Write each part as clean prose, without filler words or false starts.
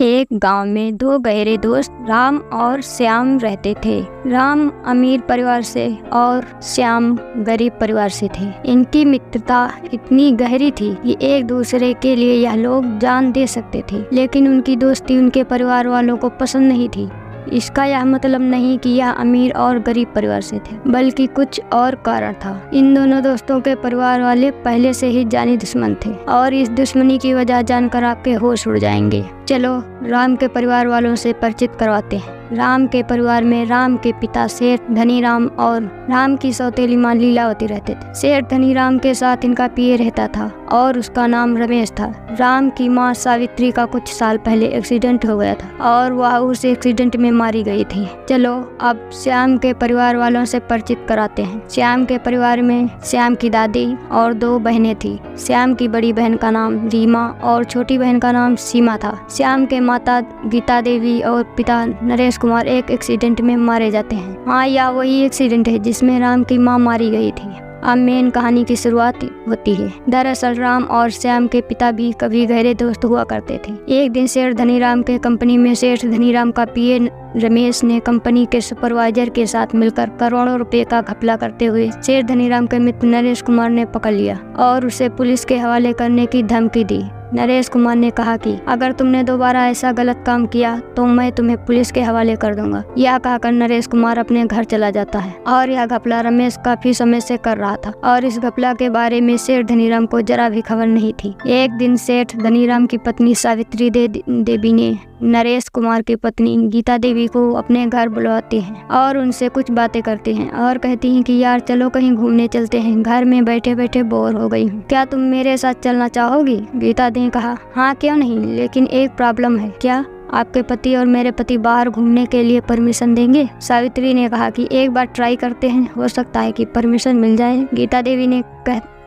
एक गांव में दो गहरे दोस्त राम और श्याम रहते थे। राम अमीर परिवार से और श्याम गरीब परिवार से थे। इनकी मित्रता इतनी गहरी थी कि एक दूसरे के लिए यह लोग जान दे सकते थे, लेकिन उनकी दोस्ती उनके परिवार वालों को पसंद नहीं थी। इसका यह मतलब नहीं कि यह अमीर और गरीब परिवार से थे, बल्कि कुछ और कारण था। इन दोनों दोस्तों के परिवार वाले पहले से ही जानी दुश्मन थे और इस दुश्मनी की वजह जानकर आपके होश उड़ जाएंगे। चलो राम के परिवार वालों से परिचित करवाते हैं। राम के परिवार में राम के पिता सेठ धनीराम और राम की सौतेली मां लीलावती रहते थे। सेठ धनीराम के साथ इनका पिए रहता था और उसका नाम रमेश था। राम की मां सावित्री का कुछ साल पहले एक्सीडेंट हो गया था और वह उस एक्सीडेंट में मारी गई थी। चलो अब श्याम के परिवार वालों से परिचित कराते हैं। श्याम के परिवार में श्याम की दादी और दो बहनें थी। श्याम की बड़ी बहन का नाम रीमा और छोटी बहन का नाम सीमा था। श्याम के माता गीता देवी और पिता नरेश कुमार एक एक्सीडेंट में मारे जाते हैं। हाँ, यह वही एक्सीडेंट है जिसमें राम की मां मारी गई थी। अब मेन कहानी की शुरुआत होती है। दरअसल राम और श्याम के पिता भी कभी गहरे दोस्त हुआ करते थे। एक दिन सेठ धनीराम के कंपनी में सेठ धनीराम का पीए रमेश ने कंपनी के सुपरवाइजर के साथ मिलकर करोड़ों रुपए का घपला करते हुए सेठ धनीराम के मित्र नरेश कुमार ने पकड़ लिया और उसे पुलिस के हवाले करने की धमकी दी। नरेश कुमार ने कहा कि अगर तुमने दोबारा ऐसा गलत काम किया तो मैं तुम्हें पुलिस के हवाले कर दूंगा। यह कहकर नरेश कुमार अपने घर चला जाता है और यह घपला रमेश काफी समय से कर रहा था और इस घपला के बारे में सेठ धनीराम को जरा भी खबर नहीं थी। एक दिन सेठ धनीराम की पत्नी सावित्री देवी ने नरेश कुमार की पत्नी गीता देवी को अपने घर बुलवाती हैं और उनसे कुछ बातें करती हैं और कहती हैं कि यार चलो कहीं घूमने चलते हैं, घर में बैठे बैठे बोर हो गई हूँ, क्या तुम मेरे साथ चलना चाहोगी? गीता ने कहा हाँ क्यों नहीं, लेकिन एक प्रॉब्लम है। क्या? आपके पति और मेरे पति बाहर घूमने के लिए परमिशन देंगे? सावित्री ने कहा कि एक बार ट्राई करते हैं, हो सकता है कि परमिशन मिल जाए। गीता देवी ने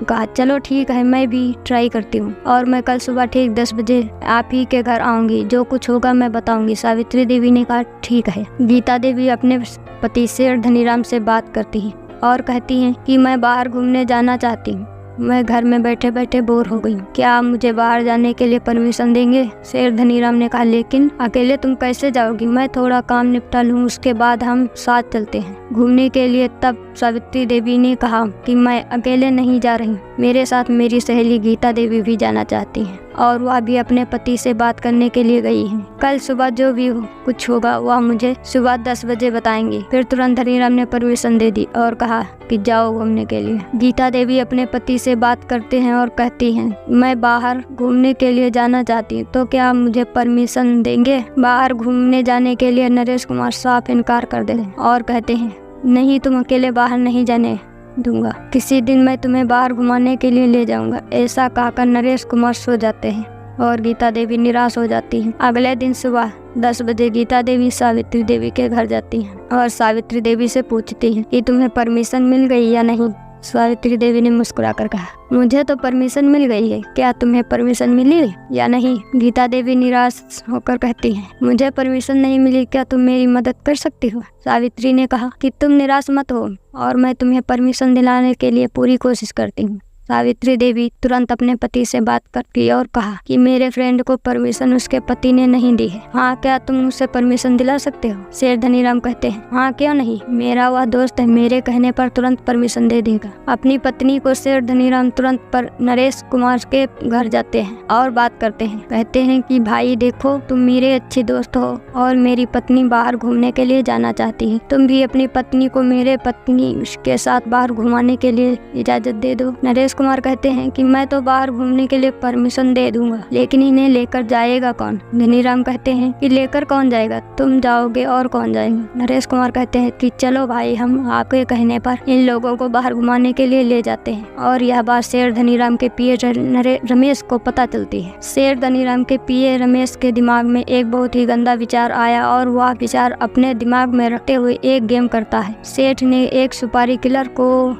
कहा चलो ठीक है, मैं भी ट्राई करती हूँ और मैं कल सुबह ठीक 10 बजे आप ही के घर आऊंगी, जो कुछ होगा मैं बताऊंगी। सावित्री देवी ने कहा ठीक है। गीता देवी अपने पति सेठ धनीराम से बात करती हैं और कहती हैं कि मैं बाहर घूमने जाना चाहती हूँ, मैं घर में बैठे बैठे बोर हो गई हूँ, क्या आप मुझे बाहर जाने के लिए परमिशन देंगे? सेठ धनीराम ने कहा लेकिन अकेले तुम कैसे जाओगी, मैं थोड़ा काम निपटा लूँ, उसके बाद हम साथ चलते हैं घूमने के लिए। तब सावित्री देवी ने कहा कि मैं अकेले नहीं जा रही, मेरे साथ मेरी सहेली गीता देवी भी जाना चाहती हैं और वह भी अपने पति से बात करने के लिए गई हैं। कल सुबह जो भी कुछ होगा वह मुझे सुबह 10 बजे बताएंगी। फिर तुरंत धनीराम ने परमिशन दे दी और कहा कि जाओ घूमने के लिए। गीता देवी अपने पति से बात करते हैं और कहती हैं मैं बाहर घूमने के लिए जाना चाहती हूँ, तो क्या आप मुझे परमिशन देंगे? बाहर घूमने जाने के लिए नरेश कुमार साफ इनकार कर देते हैं और कहते हैं नहीं, तुम अकेले बाहर नहीं जाने दूंगा, किसी दिन मैं तुम्हें बाहर घुमाने के लिए ले जाऊंगा। ऐसा कहकर नरेश कुमार सो जाते हैं और गीता देवी निराश हो जाती हैं। अगले दिन सुबह 10 बजे गीता देवी सावित्री देवी के घर जाती हैं और सावित्री देवी से पूछती हैं कि तुम्हें परमिशन मिल गई या नहीं। सावित्री देवी ने मुस्कुराकर कहा मुझे तो परमिशन मिल गई है, क्या तुम्हें परमिशन मिली या नहीं? गीता देवी निराश होकर कहती हैं मुझे परमिशन नहीं मिली, क्या तुम मेरी मदद कर सकती हो? सावित्री ने कहा कि तुम निराश मत हो और मैं तुम्हें परमिशन दिलाने के लिए पूरी कोशिश करती हूँ। सावित्री देवी तुरंत अपने पति से बात करती और कहा कि मेरे फ्रेंड को परमिशन उसके पति ने नहीं दी है। हाँ, क्या तुम उसे परमिशन दिला सकते हो? सेठ धनीराम कहते हैं हाँ क्यों नहीं, मेरा वह दोस्त है, मेरे कहने पर तुरंत परमिशन दे देगा। अपनी पत्नी को सेठ धनीराम तुरंत पर नरेश कुमार के घर जाते हैं और बात करते हैं। कहते हैं कि भाई देखो, तुम मेरे अच्छे दोस्त हो और मेरी पत्नी बाहर घूमने के लिए जाना चाहती है, तुम भी अपनी पत्नी को मेरे पत्नी के साथ बाहर घुमाने के लिए इजाजत दे दो। नरेश कुमार कहते हैं कि मैं तो बाहर घूमने के लिए परमिशन दे दूंगा, लेकिन इन्हें लेकर जाएगा कौन? धनीराम कहते हैं कि लेकर कौन जाएगा, तुम जाओगे और कौन जाएगा? नरेश कुमार कहते हैं कि चलो भाई, हम आपके कहने पर इन लोगों को बाहर घुमाने के लिए ले जाते हैं। और यह बात सेठ धनीराम के पीए रमेश को पता चलती है। सेठ धनीराम के पीए रमेश के दिमाग में एक बहुत ही गंदा विचार आया और वह विचार अपने दिमाग में रखते हुए एक गेम करता है।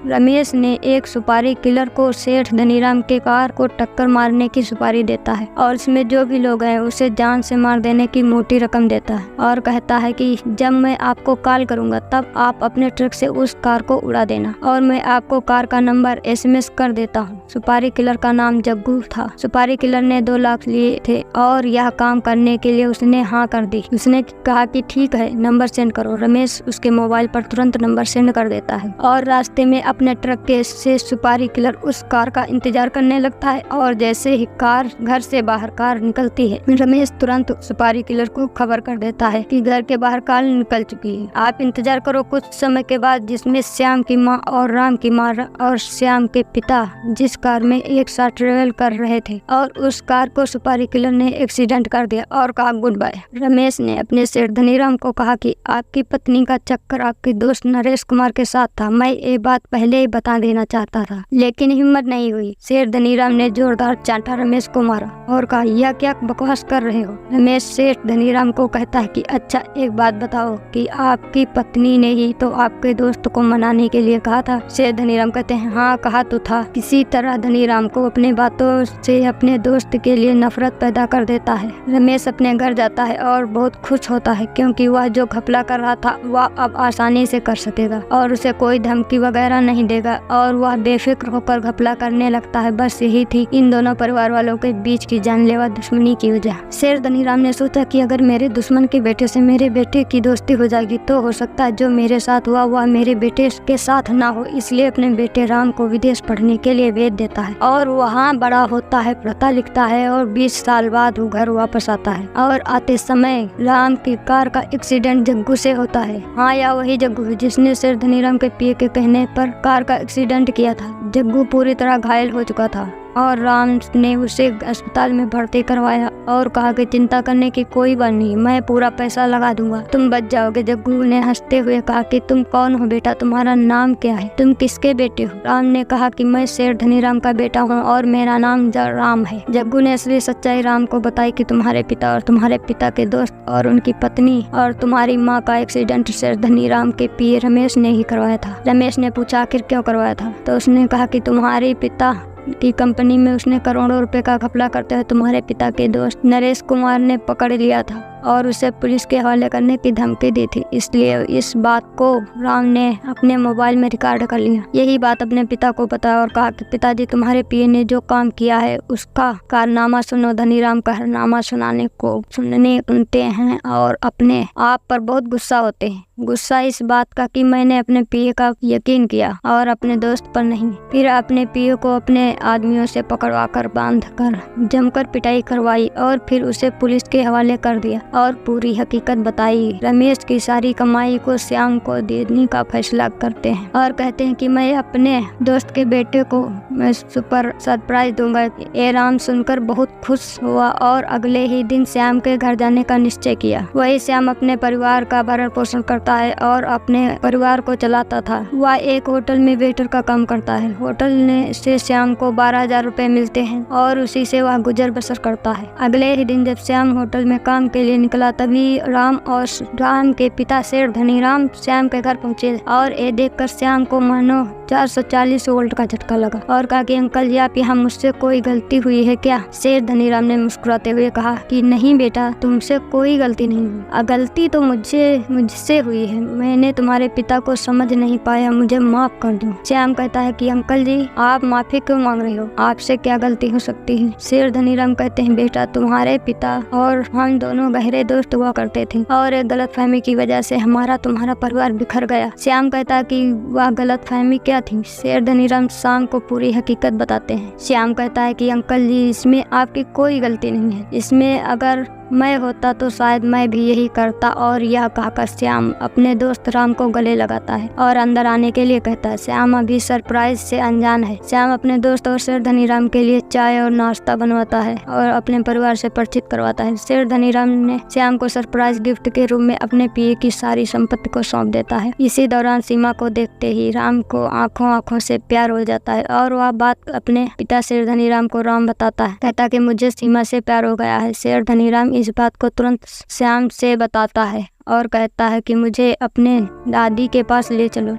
रमेश ने एक सुपारी किलर को वो सेठ धनीराम के कार को टक्कर मारने की सुपारी देता है और इसमें जो भी लोग हैं उसे जान से मार देने की मोटी रकम देता है और कहता है कि जब मैं आपको कॉल करूंगा तब आप अपने ट्रक से उस कार को उड़ा देना और मैं आपको कार का नंबर SMS कर देता हूँ। सुपारी किलर का नाम जग्गू था। सुपारी किलर ने 2 लाख लिए थे और यह काम करने के लिए उसने हाँ कर दी। उसने कहा कि ठीक है, नंबर सेंड करो। रमेश उसके मोबाइल पर तुरंत नंबर सेंड कर देता है और रास्ते में अपने ट्रक के से सुपारी किलर उस कार का इंतजार करने लगता है और जैसे ही कार घर से बाहर कार निकलती है, रमेश तुरंत सुपारी किलर को खबर कर देता है कि घर के बाहर कार निकल चुकी है, आप इंतजार करो। कुछ समय के बाद जिसमें श्याम की माँ और राम की माँ और श्याम के पिता जिस कार में एक साथ ट्रेवल कर रहे थे और उस कार को सुपारी किलर ने एक्सीडेंट कर दिया और कहा गुड बाय। रमेश ने अपने सेठ धनीराम को कहा कि आपकी पत्नी का चक्कर आपके दोस्त नरेश कुमार के साथ था। मैं ये बात पहले ही बता देना चाहता था लेकिन हिम्मत नहीं हुई। सेठ धनीराम ने जोरदार चांटा रमेश को मारा और कहा यह क्या बकवास कर रहे हो। रमेश सेठ धनीराम को कहता है कि अच्छा एक बात बताओ कि आपकी पत्नी ने ही तो आपके दोस्त को मनाने के लिए कहा था। सेठ धनीराम कहते हैं हाँ कहा तो था। किसी तरह धनीराम को अपने बातों से अपने दोस्त के लिए नफरत पैदा कर देता है। रमेश अपने घर जाता है और बहुत खुश होता है क्योंकि वह जो घपला कर रहा था वह अब आसानी से कर सकेगा और उसे कोई धमकी वगैरह नहीं देगा और वह बेफिक्र होकर घपला करने लगता है। बस यही थी इन दोनों परिवार वालों के बीच की जानलेवा दुश्मनी की वजह। शेर धनीराम ने सोचा कि अगर मेरे दुश्मन के बेटे से मेरे बेटे की दोस्ती हो जाएगी तो हो सकता है जो मेरे साथ हुआ वह मेरे बेटे के साथ ना हो, इसलिए अपने बेटे राम को विदेश पढ़ने के लिए भेज देता है और वहाँ बड़ा होता है, पढ़ता लिखता है और 20 साल बाद वो घर वापस आता है और आते समय राम की कार का एक्सीडेंट जग्गू से होता है। हाँ, या वही जग्गू है जिसने शेर धनीराम के पिए के कहने पर कार का एक्सीडेंट किया था। जग्गू पूरी तरह घायल हो चुका था और राम ने उसे अस्पताल में भर्ती करवाया और कहा कि चिंता करने की कोई बात नहीं, मैं पूरा पैसा लगा दूंगा, तुम बच जाओगे। जग्गू ने हंसते हुए कहा कि तुम कौन हो बेटा, तुम्हारा नाम क्या है, तुम किसके बेटे हो। राम ने कहा कि मैं शेर धनीराम का बेटा हूँ और मेरा नाम राम है। जग्गू ने असली सच्चाई राम को बताई कि तुम्हारे पिता और तुम्हारे पिता के दोस्त और उनकी पत्नी और तुम्हारी माँ का एक्सीडेंट शेर धनीराम के पिए रमेश ने ही करवाया था। रमेश ने पूछा आखिर क्यों करवाया था, तो उसने कहा कि तुम्हारे पिता की कंपनी में उसने करोड़ों रुपए का घपला करते हुए तुम्हारे पिता के दोस्त नरेश कुमार ने पकड़ लिया था और उसे पुलिस के हवाले करने की धमकी दी थी, इसलिए इस बात को राम ने अपने मोबाइल में रिकॉर्ड कर लिया। यही बात अपने पिता को बताया और कहा कि पिताजी तुम्हारे पिए ने जो काम किया है उसका कारनामा सुनो। धनीराम का कारनामा सुनते हैं और अपने आप पर बहुत गुस्सा होते हैं। गुस्सा इस बात का कि मैंने अपने पिए का यकीन किया और अपने दोस्त पर नहीं। फिर अपने पिए को अपने आदमियों से पकड़वा कर बांध कर जमकर पिटाई करवाई और फिर उसे पुलिस के हवाले कर दिया और पूरी हकीकत बताई। रमेश की सारी कमाई को श्याम को देने का फैसला करते हैं और कहते हैं कि मैं अपने दोस्त के बेटे को मैं सुपर सरप्राइज दूंगा। ये राम सुनकर बहुत खुश हुआ और अगले ही दिन श्याम के घर जाने का निश्चय किया। वही श्याम अपने परिवार का भरण पोषण करता है और अपने परिवार को चलाता था। वह एक होटल में वेटर का काम करता है। होटल से श्याम को 12,000 रुपए मिलते हैं और उसी से वह गुजर बसर करता है। अगले ही दिन जब श्याम होटल में काम के लिए निकला तभी राम और राम के पिता शेर धनीराम श्याम के घर पहुंचे और ये देखकर श्याम को मानो 440 वोल्ट का झटका लगा और कहा कि अंकल जी आप यहाँ मुझसे कोई गलती हुई है क्या। शेर धनीराम ने मुस्कुराते हुए कहा कि नहीं बेटा, तुमसे कोई गलती नहीं हुई, गलती तो मुझसे हुई है। मैंने तुम्हारे पिता को समझ नहीं पाया, मुझे माफ कर दो। श्याम कहता है कि अंकल जी आप माफी क्यों मांग रहे हो, आपसे क्या गलती हो सकती है। शेर धनीराम कहते हैं बेटा तुम्हारे पिता और हम दोनों गहरे दोस्त हुआ करते थे और एक गलतफहमी की वजह से हमारा तुम्हारा परिवार बिखर गया। श्याम कहता है कि वह गलतफहमी क्या थी। शेर धनीराम शाम को पूरी हकीकत बताते हैं। श्याम कहता है कि अंकल जी इसमें आपकी कोई गलती नहीं है, इसमें अगर मैं होता तो शायद मैं भी यही करता। और यह कहकर श्याम अपने दोस्त राम को गले लगाता है और अंदर आने के लिए कहता है। श्याम अभी सरप्राइज से अनजान है। श्याम अपने दोस्त और शेर धनीराम के लिए चाय और नाश्ता बनवाता है और अपने परिवार से परिचित करवाता है। शेर धनीराम ने श्याम को सरप्राइज गिफ्ट के रूप में अपने पिए की सारी संपत्ति को सौंप देता है। इसी दौरान सीमा को देखते ही राम को आंखों से प्यार हो जाता है और वह बात अपने पिता शेर धनीराम को राम बताता है। कहता कि मुझे सीमा से प्यार हो गया है। शेर धनीराम इस बात को तुरंत श्याम से बताता है और कहता है कि मुझे अपने दादी के पास ले चलो।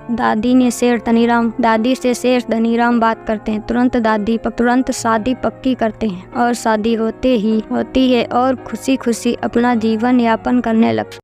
दादी से शेर धनीराम बात करते हैं। तुरंत शादी पक्की करते हैं और शादी होती है और खुशी खुशी अपना जीवन यापन करने लगते।